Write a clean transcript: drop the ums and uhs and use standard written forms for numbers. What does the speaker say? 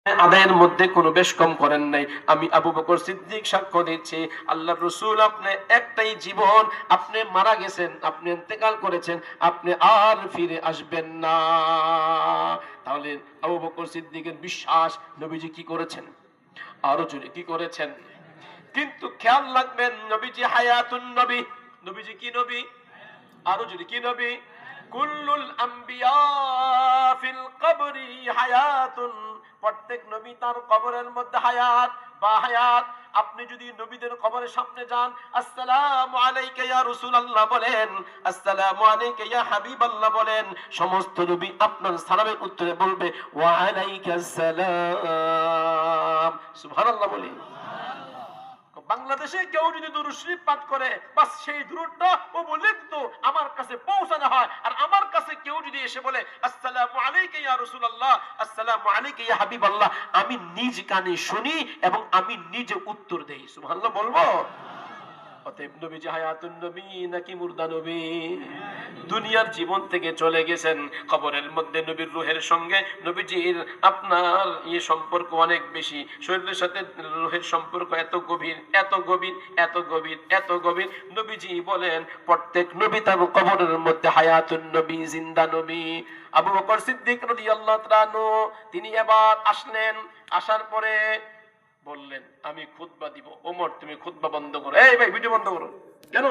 আদায়ের মধ্যে কোনো বেশ কম করেন নাই। আমি আবু বকর সিদ্দিক সাক্ষ্য দিচ্ছি, আল্লাহর রাসূল আপনি একটাই জীবন, আপনি মারা গেছেন, আপনি ইন্তেকাল করেছেন, আপনি আর ফিরে আসবেন না। তাহলে আবু বকর সিদ্দিকের বিশ্বাস নবীজি কি করেছেন? আরো জোরে কি করেছেন? কিন্তু খেয়াল রাখবেন, নবীজি হায়াতুন নবী। নবীজি কি নবী? আরো যদি কি নবী? কুল্লুল আম্বিয়া ফিল কবরি হায়াতুন। প্রত্যেক নবী তার কবরের মধ্যে হায়াত বা হায়াত। আপনি যদি নবীদের কবরের সামনে যান, আসসালামু আলাইকা ইয়া রাসূলুল্লাহ বলেন, আসসালামু আলাইকা ইয়া হাবিবাল্লাহ বলেন, সমস্ত নবী আপনার সালামের উত্তরে বলবে ওয়া আলাইকাস সালাম। সুবহানাল্লাহ বলি। বাংলাদেশে কেউ যদি দুরূদ শরীফ পাঠ করে, বাস সেই দুরূদটা ও লিখিত আমার কাছে পৌঁছানো হয়। আর আমার কাছে কেউ যদি এসে বলে আসসালামু আলাইকা ইয়া রাসূলুল্লাহ, আসসালামু আলাইকা ইয়া হাবিবাল্লাহ, আমি নিজ কানে শুনি এবং আমি নিজে উত্তর দেই। সুবহানাল্লাহ বলবো। অতএব নবীজি হায়াতুন নবী নাকি মুর্দা নবী? দুনিয়ার জীবন থেকে চলে গেছেন, কবরের মধ্যে নবীর রূহের সঙ্গে নবীজির আপনার সম্পর্ক অনেক বেশি। শরীরের সাথে রূহের সম্পর্ক এত গভীর, এত গভীর, এত গভীর, এত গভীর। নবীজি বলেন প্রত্যেক নবী তার কবরের মধ্যে হায়াতুন নবী, জিন্দা নবী। আবু বকর সিদ্দিক রাদিয়াল্লাহু তাআলা আনহু তিনি এবার আসলেন, আসার পরে বললেন আমি খুতবা দিব। ওমর তুমি খুতবা বন্ধ করো। এই ভাই ভিডিও বন্ধ করো। কেন